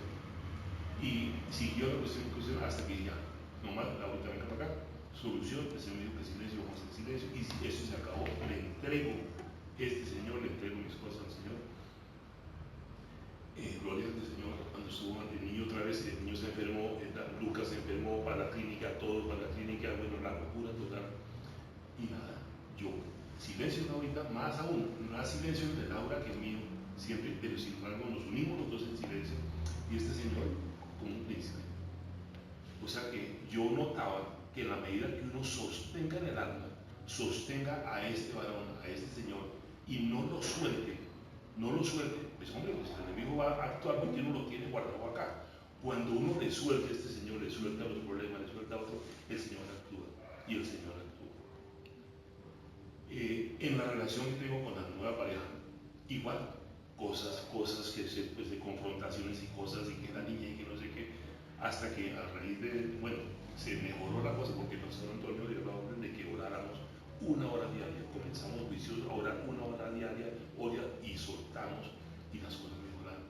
y siguió la cuestión hasta que ya, nomás, ahorita venga para acá, solución, el Señor me dijo que silencio, vamos a hacer silencio, y si eso se acabó, le entrego le entrego mis cosas al Señor. Gloria al Señor. Cuando estuvo el niño otra vez, el niño se enfermó, Lucas se enfermó, para la clínica, todo para la clínica, bueno, la locura total. Y nada, yo, silencio ahorita, más aún, más silencio de Laura que el mío, siempre, pero sin embargo nos unimos los dos en silencio, y este señor como un príncipe. O sea que yo notaba que en la medida que uno sostenga en el alma, sostenga a este varón, a este señor, y no lo suelte, pues hombre, pues el enemigo va a actuar porque uno lo tiene guardado acá. Cuando uno le suelta a este señor, le suelta los problemas, le suelta a otro, el Señor actúa, y el Señor actúa. En la relación que tengo con la nueva pareja, igual, cosas que pues, de confrontaciones y cosas, y que la niña y que no sé qué, hasta que a raíz de, bueno, se mejoró la cosa porque el pastor Antonio dio la orden de que oráramos 1 hora diaria. Comenzamos juiciosos a orar 1 hora diaria, y soltamos, y las cosas mejoraron.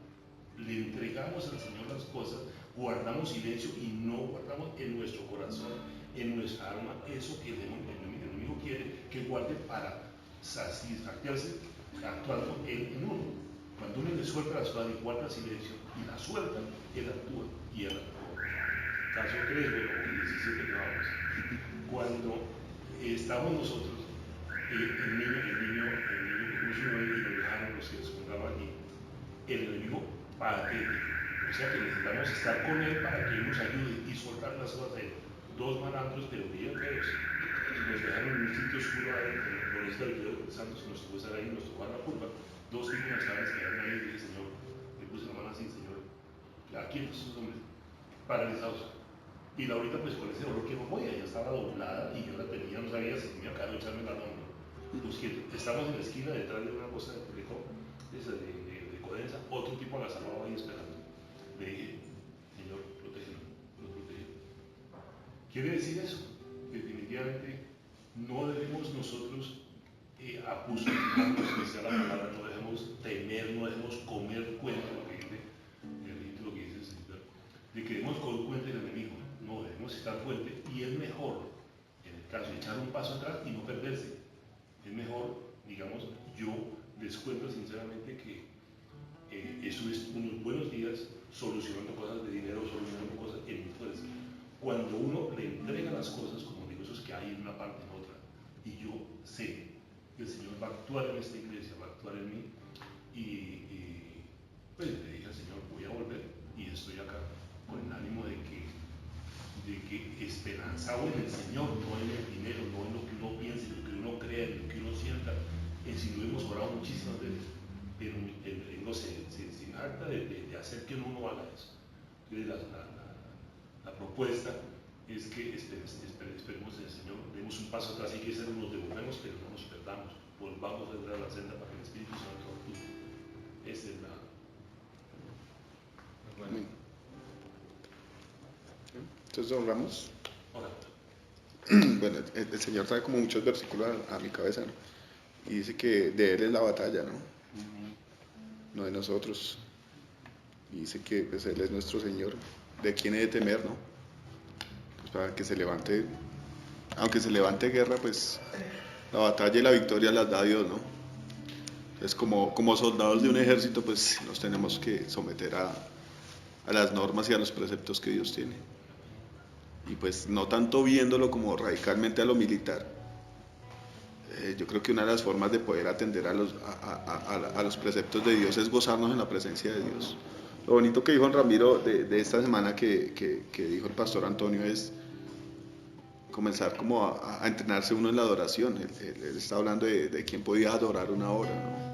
Le entregamos al Señor las cosas, guardamos silencio y no guardamos en nuestro corazón, en nuestra alma, eso que el enemigo quiere que guarde para satisfacerse actuando en uno. Cuando uno le suelta las cosas y guarda silencio y la suelta, él actúa y él actúa. Caso 3, bueno, 17 que vamos. Cuando estamos nosotros, el niño que puso uno y lo dejaron los que descontaban allí, el enemigo patético. O sea que necesitamos estar con él para que él nos ayude y soltar las cosas de él. 2 malandros, pero bien feos. Nos dejaron en un sitio oscuro ahí, en el noreste del río Santos, nos tocó estar ahí, nos tocó dar la curva. 2 tipos nos estaban esperando ahí y dije, Señor, le puse la mano así, Señor, aquí están esos hombres, paralizados. Y Laurita, pues con ese dolor que no podía, ella estaba doblada y yo la tenía, no sabía si tenía que echarme la mano. Pues que estamos en la esquina detrás de una cosa de Codensa, otro tipo la salvaba ahí esperando. Le dije, Señor, protégelo, lo protege. Quiere decir eso, que definitivamente no debemos nosotros apusurarnos, que sea la palabra, no debemos temer, no debemos comer cuenta, lo que dice el Señor, de que debemos comer cuenta del enemigo. No, debemos estar fuertes y es mejor, en el caso de echar un paso atrás y no perderse. Es mejor, digamos, yo les cuento sinceramente que eso es unos buenos días solucionando cosas de dinero, solucionando cosas en mi fuerza. Cuando uno le entrega las cosas, como digo, eso es que hay en una parte en otra, y yo sé que el Señor va a actuar en esta iglesia, va a actuar en mí, y pues le dije al Señor, voy a volver y estoy acá con el ánimo de que esperanzado en el Señor, no en el dinero, no en lo que uno piense, en lo que uno crea, en lo que uno sienta. Si lo hemos orado muchísimas veces, pero no se harta de hacer que uno no haga eso. Entonces la propuesta es que esperemos en el Señor, demos un paso atrás y que nos devolvemos, pero no nos perdamos, volvamos a entrar a la senda para que el Espíritu Santo actúe. Esa es la... Bueno. Entonces oramos. Bueno, el Señor trae como muchos versículos a mi cabeza, ¿no? Y dice que de Él es la batalla, ¿no? No de nosotros. Y dice que pues, Él es nuestro Señor. ¿De quién he de temer, no? Pues para que se levante, aunque se levante guerra, pues la batalla y la victoria las da Dios, ¿no? Entonces como soldados de un ejército, pues nos tenemos que someter a las normas y a los preceptos que Dios tiene. Y pues no tanto viéndolo como radicalmente a lo militar. Yo creo que una de las formas de poder atender a los preceptos de Dios es gozarnos en la presencia de Dios. Lo bonito que dijo Ramiro de esta semana que dijo el pastor Antonio es comenzar como a entrenarse uno en la adoración. Él está hablando de quién podía adorar una hora, ¿no?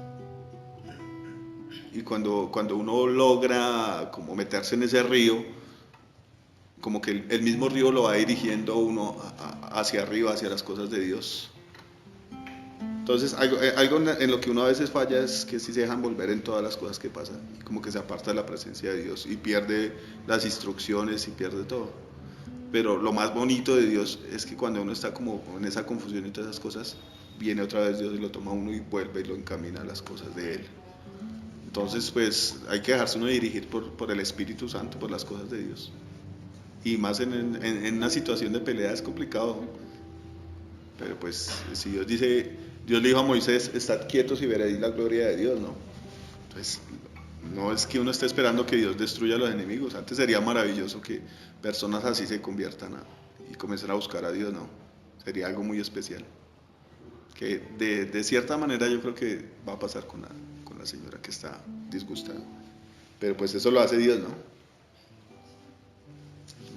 Y cuando uno logra como meterse en ese río, como que el mismo río lo va dirigiendo a uno hacia arriba, hacia las cosas de Dios. Entonces, algo en lo que uno a veces falla es que si se deja envolver en todas las cosas que pasan, y como que se aparta de la presencia de Dios y pierde las instrucciones y pierde todo. Pero lo más bonito de Dios es que cuando uno está como en esa confusión y todas esas cosas, viene otra vez Dios y lo toma a uno y vuelve y lo encamina a las cosas de Él. Entonces, pues hay que dejarse uno dirigir por el Espíritu Santo, por las cosas de Dios. Y más en una situación de pelea es complicado. Pero pues si Dios dice, Dios le dijo a Moisés, estad quietos y veréis la gloria de Dios, ¿no? Entonces, no es que uno esté esperando que Dios destruya a los enemigos. Antes sería maravilloso que personas así se conviertan y comiencen a buscar a Dios, ¿no? Sería algo muy especial. Que de cierta manera yo creo que va a pasar con la señora que está disgustada. Pero pues eso lo hace Dios, ¿no?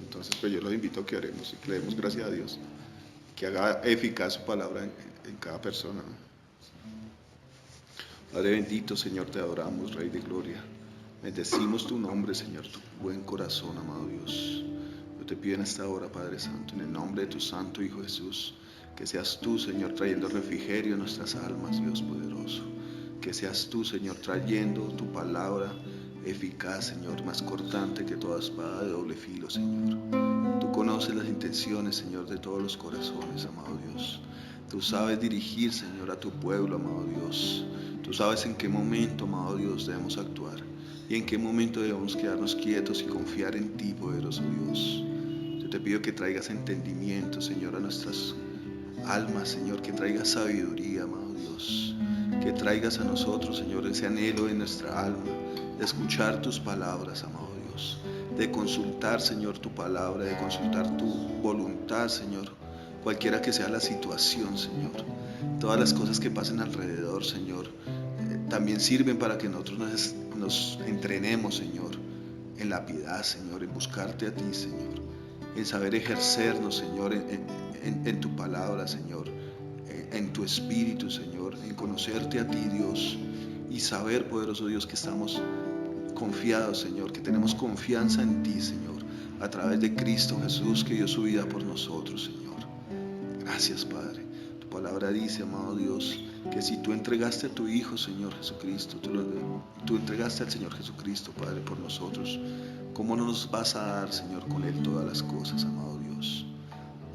Entonces pues yo los invito a que oremos y que le demos gracias a Dios, que haga eficaz su palabra en cada persona, ¿no? Padre bendito, Señor, te adoramos, Rey de Gloria. Bendecimos tu nombre, Señor, tu buen corazón, amado Dios. Yo te pido en esta hora, Padre Santo, en el nombre de tu Santo Hijo Jesús, que seas tú, Señor, trayendo refrigerio a nuestras almas, Dios poderoso. Que seas tú, Señor, trayendo tu palabra eficaz, Señor, más cortante que toda espada de doble filo, Señor. Tú conoces las intenciones, Señor, de todos los corazones, amado Dios. Tú sabes dirigir, Señor, a tu pueblo, amado Dios. Tú sabes en qué momento, amado Dios, debemos actuar y en qué momento debemos quedarnos quietos y confiar en ti, poderoso Dios. Yo te pido que traigas entendimiento, Señor, a nuestras almas, Señor, que traigas sabiduría, amado Dios. Que traigas a nosotros, Señor, ese anhelo en nuestra alma de escuchar tus palabras, amado Dios. De consultar, Señor, tu palabra, de consultar tu voluntad, Señor. Cualquiera que sea la situación, Señor. Todas las cosas que pasen alrededor, Señor, también sirven para que nosotros nos entrenemos, Señor, en la piedad, Señor, en buscarte a ti, Señor, en saber ejercernos, Señor, en tu palabra, Señor, en tu espíritu, Señor, en conocerte a ti, Dios, y saber, poderoso Dios, que estamos confiados, Señor, que tenemos confianza en ti, Señor, a través de Cristo Jesús, que dio su vida por nosotros, Señor. Gracias, Padre. Tu palabra dice, amado Dios, que si tú entregaste a tu Hijo, Señor Jesucristo, tú entregaste al Señor Jesucristo, Padre, por nosotros, ¿cómo no nos vas a dar, Señor, con Él todas las cosas, amado Dios?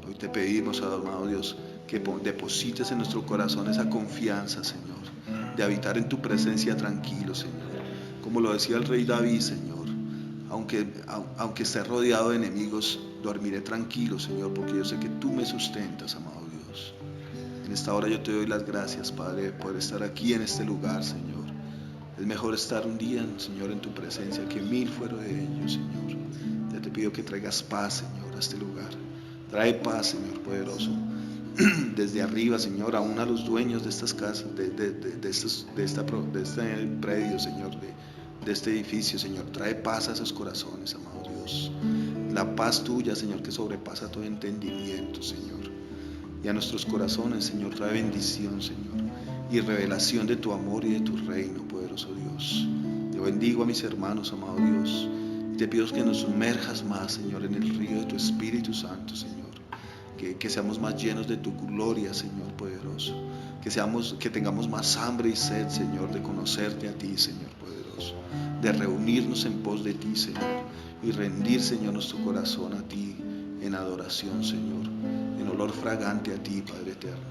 Hoy te pedimos, amado Dios, que deposites en nuestro corazón esa confianza, Señor, de habitar en tu presencia tranquilo, Señor. Como lo decía el rey David, Señor, aunque esté rodeado de enemigos, dormiré tranquilo, Señor, porque yo sé que tú me sustentas, amado Dios. En esta hora yo te doy las gracias, Padre, por estar aquí en este lugar, Señor. Es mejor estar un día, Señor, en tu presencia que 1000 fuera de ellos, Señor. Ya te pido que traigas paz, Señor, a este lugar. Trae paz, Señor poderoso. Desde arriba, Señor, aún a los dueños de estas casas, de este predio, Señor, de este edificio, Señor. Trae paz a esos corazones, amado Dios. La paz tuya, Señor, que sobrepasa todo entendimiento, Señor. Y a nuestros corazones, Señor, trae bendición, Señor, y revelación de tu amor y de tu reino, poderoso Dios. Yo bendigo a mis hermanos, amado Dios, y te pido que nos sumerjas más, Señor, en el río de tu Espíritu Santo, Señor. Que seamos más llenos de tu gloria, Señor poderoso. Que tengamos más hambre y sed, Señor, de conocerte a ti, Señor poderoso. De reunirnos en pos de ti, Señor, y rendir, Señor, nuestro corazón a ti en adoración, Señor, en olor fragante a ti, Padre eterno.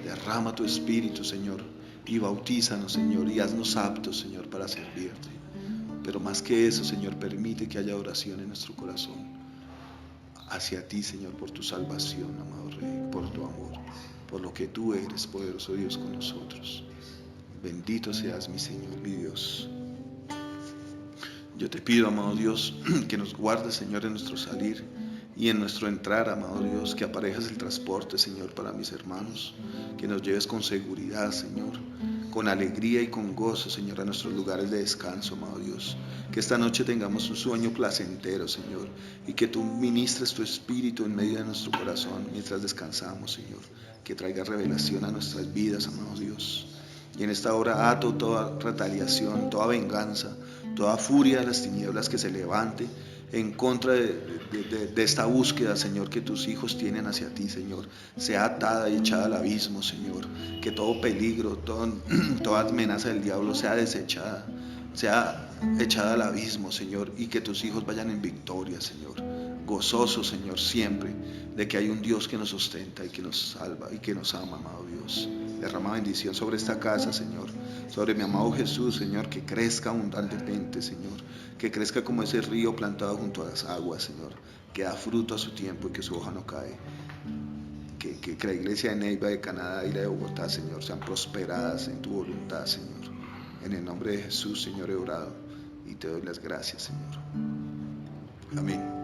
Derrama tu Espíritu, Señor, y bautízanos, Señor, y haznos aptos, Señor, para servirte. Pero más que eso, Señor, permite que haya oración en nuestro corazón hacia ti, Señor, por tu salvación, amado Rey, por tu amor, por lo que tú eres, poderoso Dios, con nosotros. Bendito seas, mi Señor, mi Dios. Yo te pido, amado Dios, que nos guardes, Señor, en nuestro salir y en nuestro entrar, amado Dios, que aparejas el transporte, Señor, para mis hermanos, que nos lleves con seguridad, Señor, con alegría y con gozo, Señor, a nuestros lugares de descanso, amado Dios. Que esta noche tengamos un sueño placentero, Señor, y que tú ministres tu espíritu en medio de nuestro corazón mientras descansamos, Señor. Que traiga revelación a nuestras vidas, amado Dios. Y en esta hora ato toda retaliación, toda venganza, toda furia de las tinieblas que se levante en contra de esta búsqueda, Señor, que tus hijos tienen hacia ti, Señor, sea atada y echada al abismo, Señor. Que todo peligro, toda amenaza del diablo sea desechada, sea echada al abismo, Señor, y que tus hijos vayan en victoria, Señor. Gozoso, Señor, siempre de que hay un Dios que nos sustenta y que nos salva y que nos ama, amado Dios. Derrama bendición sobre esta casa, Señor, sobre mi amado Jesús, Señor, que crezca abundantemente, Señor, que crezca como ese río plantado junto a las aguas, Señor, que da fruto a su tiempo y que su hoja no cae. Que la iglesia de Neiva, de Canadá y la de Bogotá, Señor, sean prosperadas en tu voluntad, Señor. En el nombre de Jesús, Señor, he orado y te doy las gracias, Señor. Amén.